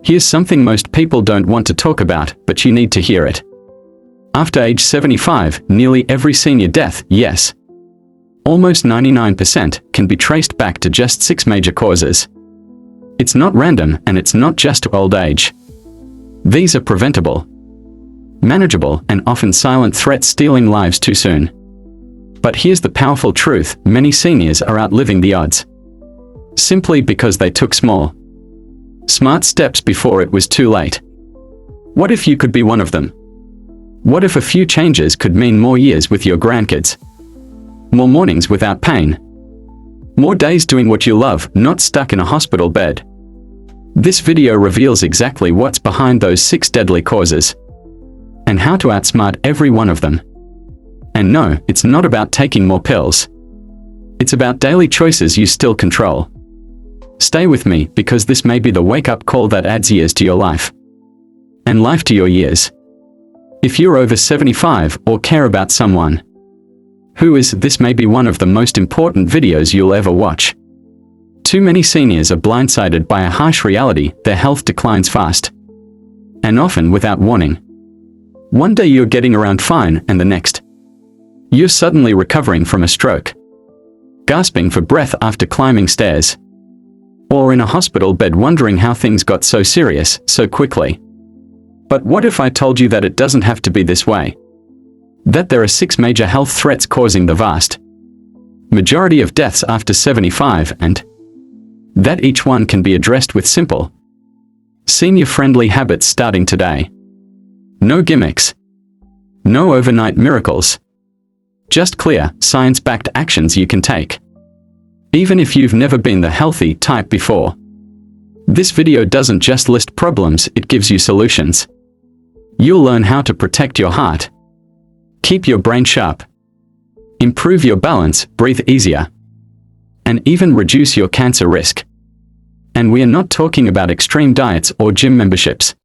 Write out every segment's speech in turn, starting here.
Here's something most people don't want to talk about, but you need to hear it. After age 75, nearly every senior death, yes, almost 99%, can be traced back to just 6 major causes. It's not random, and it's not just old age. These are preventable, manageable, and often silent threats stealing lives too soon. But here's the powerful truth: many seniors are outliving the odds, simply because they took smart steps before it was too late. What if you could be one of them? What if a few changes could mean more years with your grandkids? More mornings without pain? More days doing what you love, not stuck in a hospital bed? This video reveals exactly what's behind those 6 deadly causes, and how to outsmart every one of them. And no, it's not about taking more pills. It's about daily choices you still control. Stay with me, because this may be the wake-up call that adds years to your life, and life to your years. If you're over 75 or care about someone who is, this may be one of the most important videos you'll ever watch. Too many seniors are blindsided by a harsh reality: their health declines fast, and often without warning. One day you're getting around fine, and the next, you're suddenly recovering from a stroke, gasping for breath after climbing stairs, or in a hospital bed wondering how things got so serious so quickly. But what if I told you that it doesn't have to be this way? That there are 6 major health threats causing the vast majority of deaths after 75, and that each one can be addressed with simple, senior-friendly habits starting today. No gimmicks. No overnight miracles. Just clear, science-backed actions you can take, even if you've never been the healthy type before. This video doesn't just list problems, it gives you solutions. You'll learn how to protect your heart, keep your brain sharp, improve your balance, breathe easier, and even reduce your cancer risk. And we are not talking about extreme diets or gym memberships.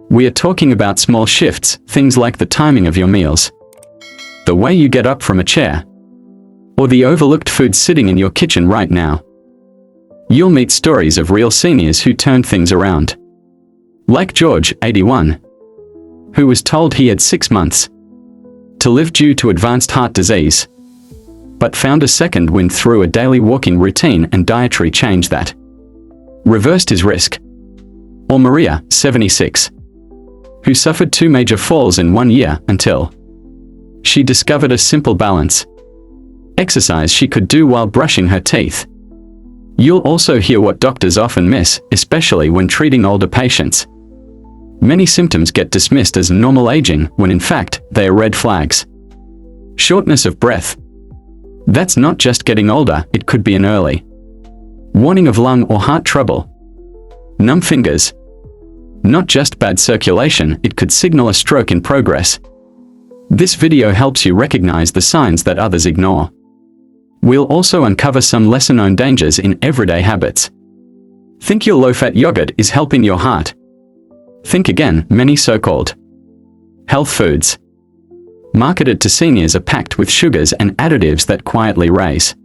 We are talking about small shifts, things like the timing of your meals, the way you get up from a chair, or the overlooked food sitting in your kitchen right now. You'll meet stories of real seniors who turned things around. Like George, 81, who was told he had 6 months to live due to advanced heart disease, but found a second wind through a daily walking routine and dietary change that reversed his risk. Or Maria, 76, who suffered 2 major falls in 1 year until she discovered a simple balance exercise she could do while brushing her teeth. You'll also hear what doctors often miss, especially when treating older patients. Many symptoms get dismissed as normal aging, when in fact, they are red flags. Shortness of breath. That's not just getting older, it could be an early warning of lung or heart trouble. Numb fingers. Not just bad circulation, it could signal a stroke in progress. This video helps you recognize the signs that others ignore. We'll also uncover some lesser-known dangers in everyday habits. Think your low-fat yogurt is helping your heart? Think again, many so-called health foods marketed to seniors are packed with sugars and additives that quietly raise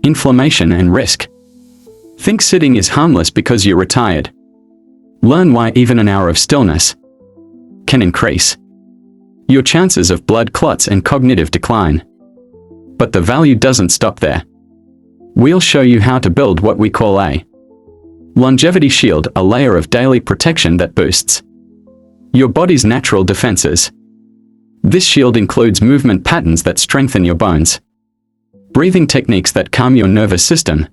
inflammation and risk. Think sitting is harmless because you're retired. Learn why even an hour of stillness can increase your chances of blood clots and cognitive decline. But the value doesn't stop there. We'll show you how to build what we call a longevity shield, a layer of daily protection that boosts your body's natural defenses. This shield includes movement patterns that strengthen your bones, breathing techniques that calm your nervous system,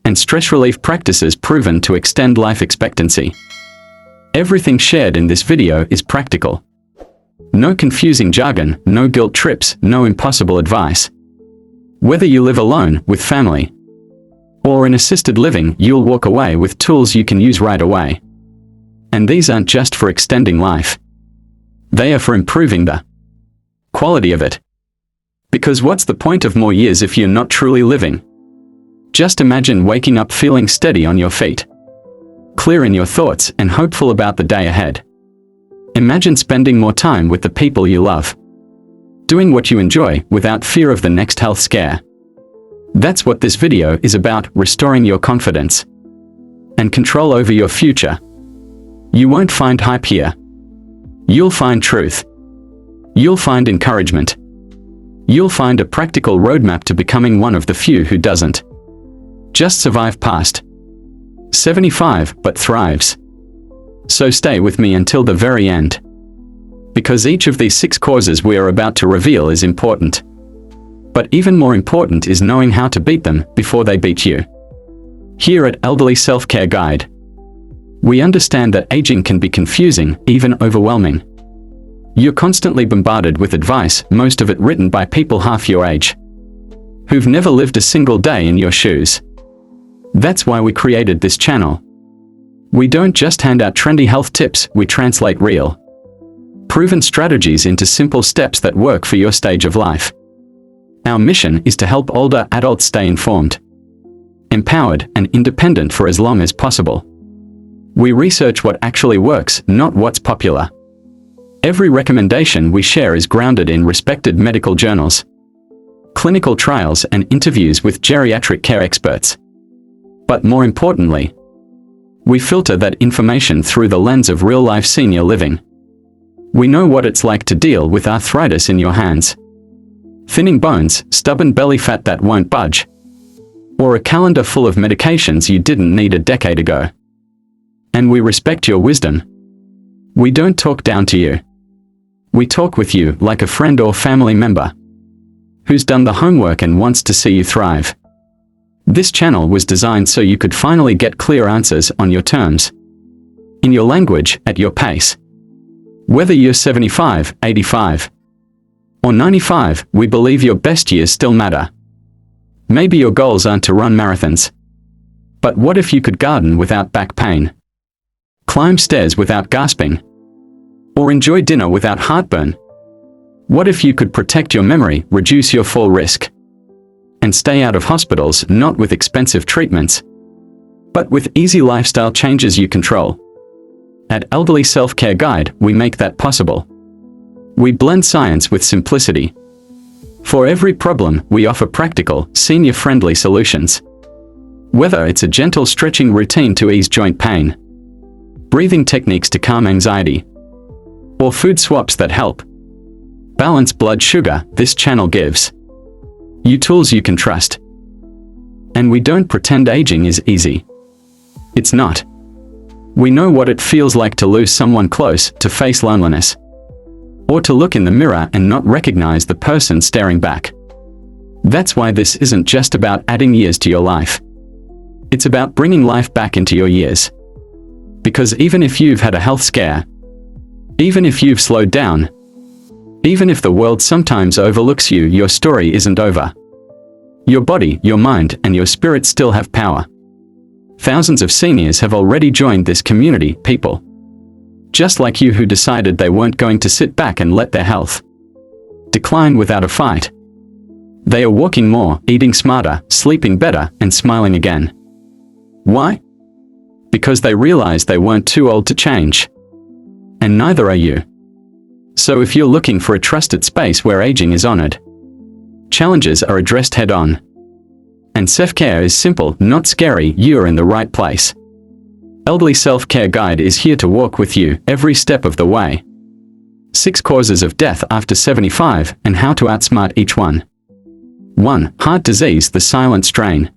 and stress relief practices proven to extend life expectancy. Everything shared in this video is practical. No confusing jargon, no guilt trips, no impossible advice. Whether you live alone, with family, or in assisted living, you'll walk away with tools you can use right away. And these aren't just for extending life. They are for improving the quality of it. Because what's the point of more years if you're not truly living? Just imagine waking up feeling steady on your feet, clear in your thoughts, and hopeful about the day ahead. Imagine spending more time with the people you love, doing what you enjoy without fear of the next health scare. That's what this video is about: restoring your confidence and control over your future. You won't find hype here. You'll find truth. You'll find encouragement. You'll find a practical roadmap to becoming one of the few who doesn't just survive past 75 but thrives. So stay with me until the very end, because each of these 6 causes we are about to reveal is important. But even more important is knowing how to beat them before they beat you. Here at Elderly Self-Care Guide, we understand that aging can be confusing, even overwhelming. You're constantly bombarded with advice, most of it written by people half your age, who've never lived a single day in your shoes. That's why we created this channel. We don't just hand out trendy health tips, we translate real, proven strategies into simple steps that work for your stage of life. Our mission is to help older adults stay informed, empowered, and independent for as long as possible. We research what actually works, not what's popular. Every recommendation we share is grounded in respected medical journals, clinical trials, and interviews with geriatric care experts. But more importantly, we filter that information through the lens of real-life senior living. We know what it's like to deal with arthritis in your hands, thinning bones, stubborn belly fat that won't budge, or a calendar full of medications you didn't need a decade ago. And we respect your wisdom. We don't talk down to you. We talk with you like a friend or family member who's done the homework and wants to see you thrive. This channel was designed so you could finally get clear answers on your terms, in your language, at your pace. Whether you're 75, 85, or 95, we believe your best years still matter. Maybe your goals aren't to run marathons, but what if you could garden without back pain, climb stairs without gasping, or enjoy dinner without heartburn? What if you could protect your memory, reduce your fall risk, and stay out of hospitals, not with expensive treatments, but with easy lifestyle changes you control? At Elderly Self-Care Guide, we make that possible. We blend science with simplicity. For every problem, we offer practical, senior-friendly solutions. Whether it's a gentle stretching routine to ease joint pain, breathing techniques to calm anxiety, or food swaps that help balance blood sugar, this channel gives you tools you can trust. And we don't pretend aging is easy. It's not. We know what it feels like to lose someone close, to face loneliness, or to look in the mirror and not recognize the person staring back. That's why this isn't just about adding years to your life. It's about bringing life back into your years. Because even if you've had a health scare, even if you've slowed down, even if the world sometimes overlooks you, your story isn't over. Your body, your mind, and your spirit still have power. Thousands of seniors have already joined this community, people just like you who decided they weren't going to sit back and let their health decline without a fight. They are walking more, eating smarter, sleeping better, and smiling again. Why? Because they realized they weren't too old to change. And neither are you. So if you're looking for a trusted space where aging is honored, challenges are addressed head-on, and self-care is simple, not scary, you're in the right place. Elderly Self-Care Guide is here to walk with you every step of the way. 6 causes of death after 75 and how to outsmart each one. 1. Heart disease, the silent strain.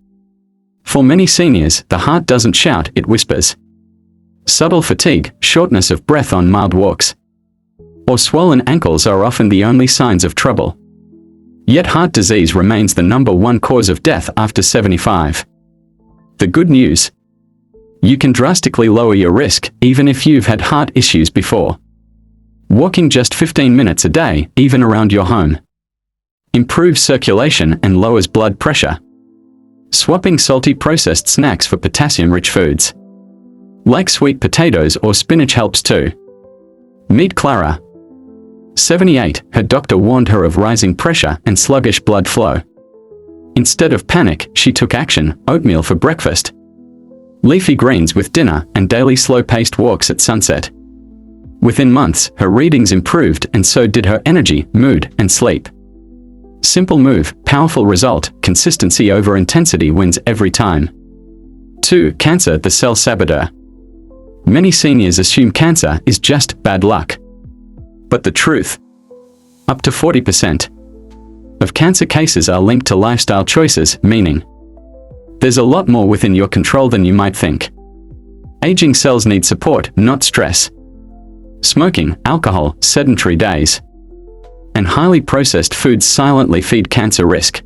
For many seniors, the heart doesn't shout, it whispers. Subtle fatigue, shortness of breath on mild walks, or swollen ankles are often the only signs of trouble. Yet heart disease remains the #1 cause of death after 75. The good news: you can drastically lower your risk, even if you've had heart issues before. Walking just 15 minutes a day, even around your home, improves circulation and lowers blood pressure. Swapping salty processed snacks for potassium-rich foods, like sweet potatoes or spinach, helps too. Meet Clara. 78, her doctor warned her of rising pressure and sluggish blood flow. Instead of panic, she took action: oatmeal for breakfast, leafy greens with dinner, and daily slow-paced walks at sunset. Within months, her readings improved, and so did her energy, mood, and sleep. Simple move, powerful result. Consistency over intensity wins every time. 2. Cancer, the cell saboteur. Many seniors assume cancer is just bad luck. But the truth? Up to 40% of cancer cases are linked to lifestyle choices, meaning there's a lot more within your control than you might think. Aging cells need support, not stress. Smoking, alcohol, sedentary days, and highly processed foods silently feed cancer risk.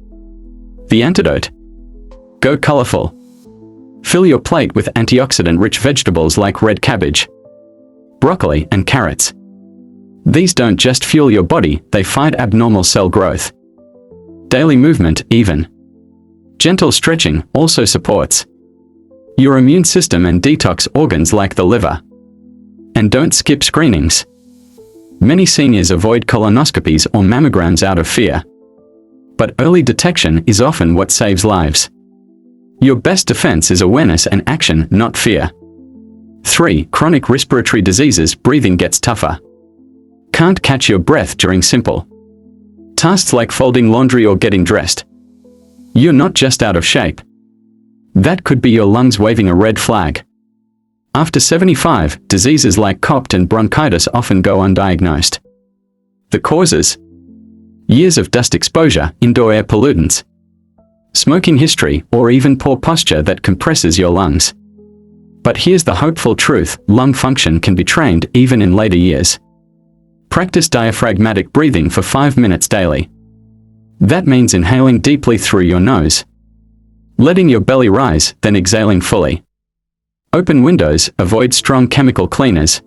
The antidote? Go colorful. Fill your plate with antioxidant-rich vegetables like red cabbage, broccoli, and carrots. These don't just fuel your body, they fight abnormal cell growth. Daily movement, even gentle stretching, also supports your immune system and detox organs like the liver. And don't skip screenings. Many seniors avoid colonoscopies or mammograms out of fear. But early detection is often what saves lives. Your best defense is awareness and action, not fear. 3. Chronic respiratory diseases. Breathing gets tougher. Can't catch your breath during simple tasks like folding laundry or getting dressed. You're not just out of shape. That could be your lungs waving a red flag. After 75, diseases like COPD and bronchitis often go undiagnosed. The causes? Years of dust exposure, indoor air pollutants, smoking history, or even poor posture that compresses your lungs. But here's the hopeful truth: lung function can be trained even in later years. Practice diaphragmatic breathing for 5 minutes daily. That means inhaling deeply through your nose, letting your belly rise, then exhaling fully. Open windows, avoid strong chemical cleaners,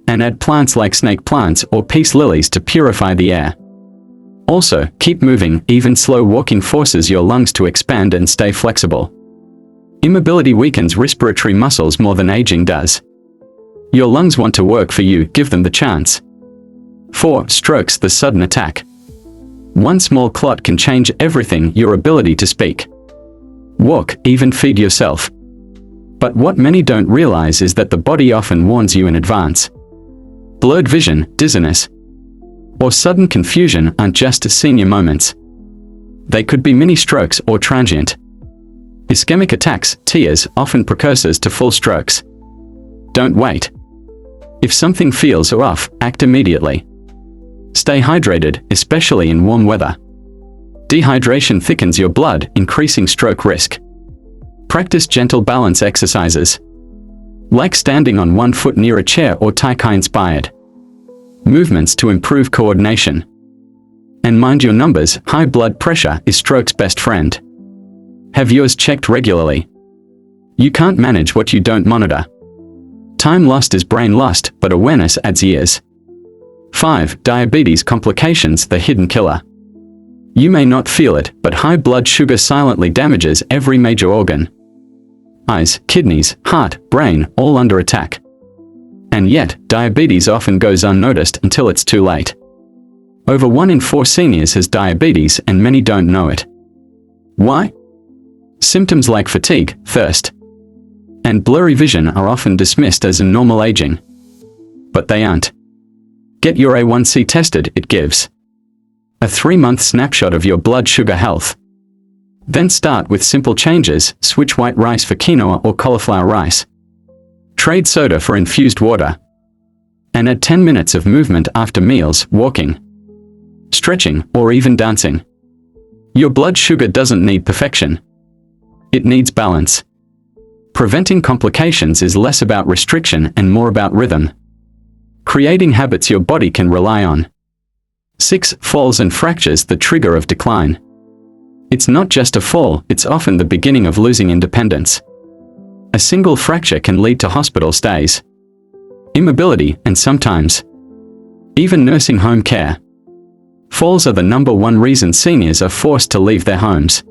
and add plants like snake plants or peace lilies to purify the air. Also, keep moving. Even slow walking forces your lungs to expand and stay flexible. Immobility weakens respiratory muscles more than aging does. Your lungs want to work for you, give them the chance. 4. Strokes, the sudden attack. One small clot can change everything: your ability to speak, walk, even feed yourself. But what many don't realize is that the body often warns you in advance. Blurred vision, dizziness, or sudden confusion aren't just senior moments. They could be mini strokes or transient ischemic attacks, tears, often precursors to full strokes. Don't wait. If something feels off, act immediately. Stay hydrated, especially in warm weather. Dehydration thickens your blood, increasing stroke risk. Practice gentle balance exercises, like standing on one foot near a chair or Tai Chi-inspired movements to improve coordination. And mind your numbers: high blood pressure is stroke's best friend. Have yours checked regularly. You can't manage what you don't monitor. Time lost is brain lost, but awareness adds years. 5. Diabetes complications, the hidden killer. You may not feel it, but high blood sugar silently damages every major organ. Eyes, kidneys, heart, brain, all under attack. And yet, diabetes often goes unnoticed until it's too late. Over 1 in 4 seniors has diabetes, and many don't know it. Why? Symptoms like fatigue, thirst, and blurry vision are often dismissed as a normal aging. But they aren't. Get your A1C tested. It gives a 3-month snapshot of your blood sugar health. Then start with simple changes: switch white rice for quinoa or cauliflower rice. Trade soda for infused water. And add 10 minutes of movement after meals: walking, stretching, or even dancing. Your blood sugar doesn't need perfection. It needs balance. Preventing complications is less about restriction and more about rhythm. Creating habits your body can rely on. 6. Falls and fractures, the trigger of decline. It's not just a fall, it's often the beginning of losing independence. A single fracture can lead to hospital stays, immobility, and sometimes even nursing home care. Falls are the #1 reason seniors are forced to leave their homes.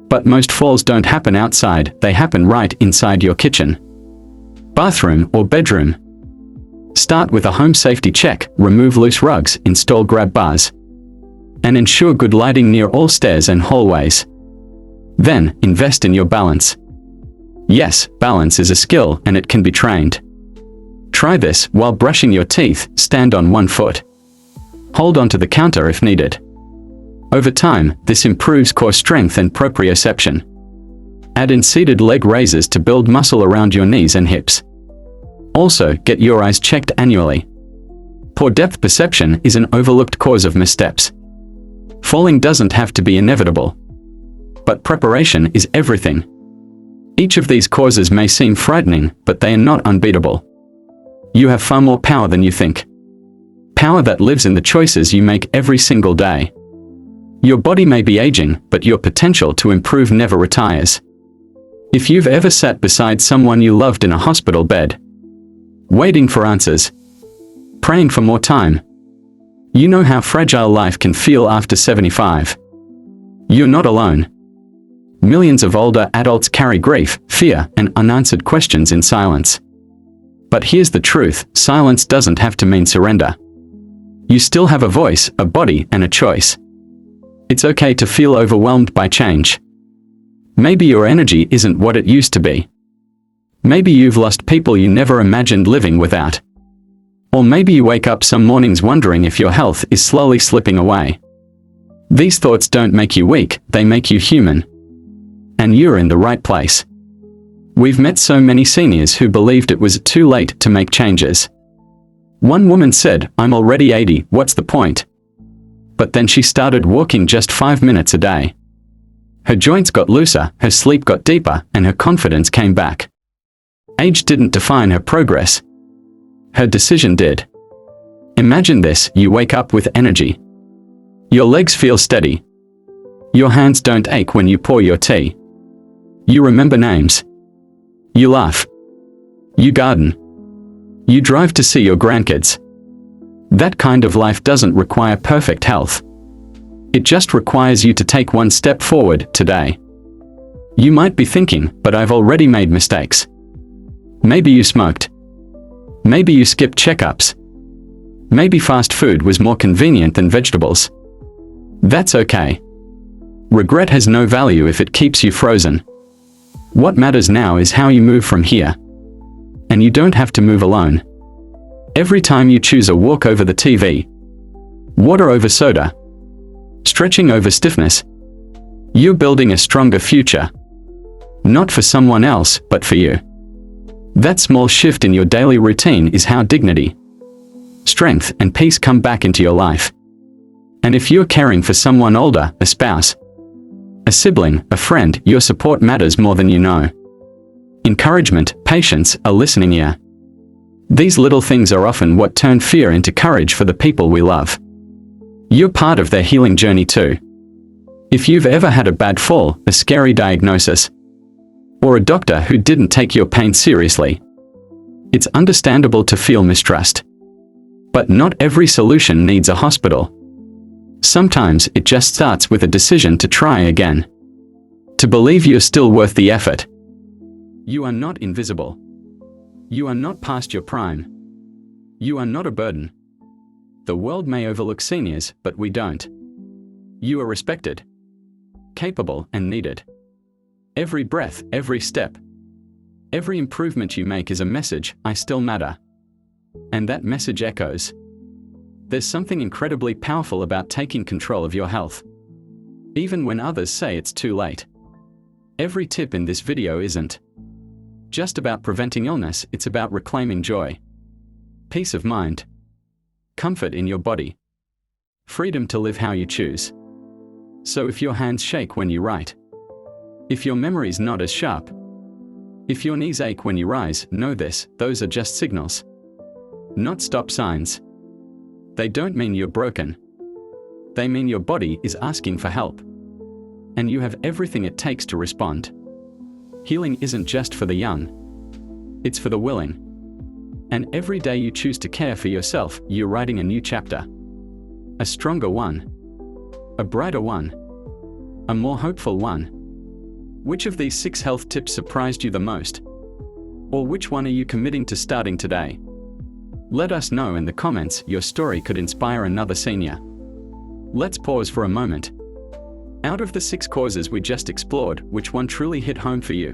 But most falls don't happen outside, they happen right inside your kitchen, bathroom, or bedroom. Start with a home safety check: remove loose rugs, install grab bars, and ensure good lighting near all stairs and hallways. Then, invest in your balance. Yes, balance is a skill and it can be trained. Try this: while brushing your teeth, stand on one foot. Hold onto the counter if needed. Over time, this improves core strength and proprioception. Add in seated leg raises to build muscle around your knees and hips. Also, get your eyes checked annually. Poor depth perception is an overlooked cause of missteps. Falling doesn't have to be inevitable. But preparation is everything. Each of these causes may seem frightening, but they are not unbeatable. You have far more power than you think. Power that lives in the choices you make every single day. Your body may be aging, but your potential to improve never retires. If you've ever sat beside someone you loved in a hospital bed, waiting for answers, praying for more time, you know how fragile life can feel after 75. You're not alone. Millions of older adults carry grief, fear, and unanswered questions in silence. But here's the truth: silence doesn't have to mean surrender. You still have a voice, a body, and a choice. It's okay to feel overwhelmed by change. Maybe your energy isn't what it used to be. Maybe you've lost people you never imagined living without. Or maybe you wake up some mornings wondering if your health is slowly slipping away. These thoughts don't make you weak, they make you human. And you're in the right place. We've met so many seniors who believed it was too late to make changes. One woman said, "I'm already 80, what's the point?" But then she started walking just 5 minutes a day. Her joints got looser, her sleep got deeper, and her confidence came back. Age didn't define her progress. Her decision did. Imagine this: you wake up with energy. Your legs feel steady. Your hands don't ache when you pour your tea. You remember names. You laugh. You garden. You drive to see your grandkids. That kind of life doesn't require perfect health. It just requires you to take one step forward today. You might be thinking, "But I've already made mistakes." Maybe you smoked. Maybe you skipped checkups. Maybe fast food was more convenient than vegetables. That's okay. Regret has no value if it keeps you frozen. What matters now is how you move from here. And you don't have to move alone. Every time you choose a walk over the TV, water over soda, stretching over stiffness, you're building a stronger future. Not for someone else, but for you. That small shift in your daily routine is how dignity, strength, and peace come back into your life. And if you're caring for someone older, a spouse, a sibling, a friend, your support matters more than you know. Encouragement, patience, a listening ear. These little things are often what turn fear into courage for the people we love. You're part of their healing journey too. If you've ever had a bad fall, a scary diagnosis, or a doctor who didn't take your pain seriously, it's understandable to feel mistrust. But not every solution needs a hospital. Sometimes it just starts with a decision to try again. To believe you're still worth the effort. You are not invisible. You are not past your prime. You are not a burden. The world may overlook seniors, but we don't. You are respected, capable, and needed. Every breath, every step, every improvement you make is a message: I still matter. And that message echoes. There's something incredibly powerful about taking control of your health, even when others say it's too late. Every tip in this video isn't just about preventing illness, it's about reclaiming joy, peace of mind, comfort in your body, freedom to live how you choose. So if your hands shake when you write, if your memory's not as sharp, if your knees ache when you rise, know this: those are just signals, not stop signs. They don't mean you're broken. They mean your body is asking for help. And you have everything it takes to respond. Healing isn't just for the young. It's for the willing. And every day you choose to care for yourself, you're writing a new chapter. A stronger one. A brighter one. A more hopeful one. Which of these 6 health tips surprised you the most? Or which one are you committing to starting today? Let us know in the comments. Your story could inspire another senior. Let's pause for a moment. Out of the 6 causes we just explored, which one truly hit home for you?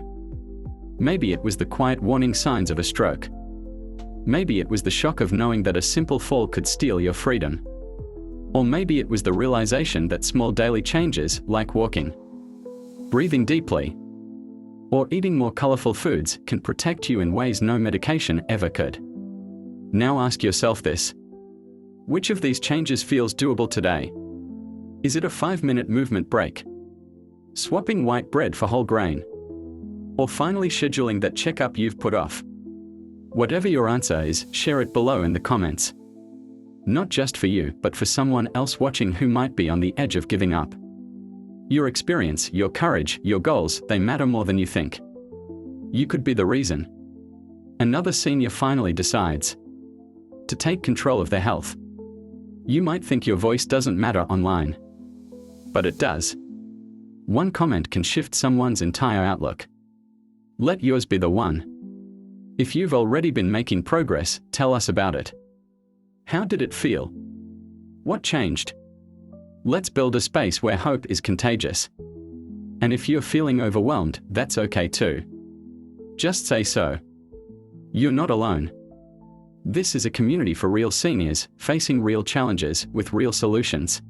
Maybe it was the quiet warning signs of a stroke. Maybe it was the shock of knowing that a simple fall could steal your freedom. Or maybe it was the realization that small daily changes, like walking, breathing deeply, Or eating more colorful foods can protect you in ways no medication ever could. Now ask yourself this. Which of these changes feels doable today? Is it a 5-minute movement break? Swapping white bread for whole grain? Or finally scheduling that checkup you've put off? Whatever your answer is, share it below in the comments. Not just for you, but for someone else watching who might be on the edge of giving up. Your experience, your courage, your goals, they matter more than you think. You could be the reason. Another senior finally decides to take control of their health. You might think your voice doesn't matter online, but it does. One comment can shift someone's entire outlook. Let yours be the one. If you've already been making progress, tell us about it. How did it feel? What changed? Let's build a space where hope is contagious. And if you're feeling overwhelmed, that's okay too. Just say so. You're not alone. This is a community for real seniors, facing real challenges with real solutions.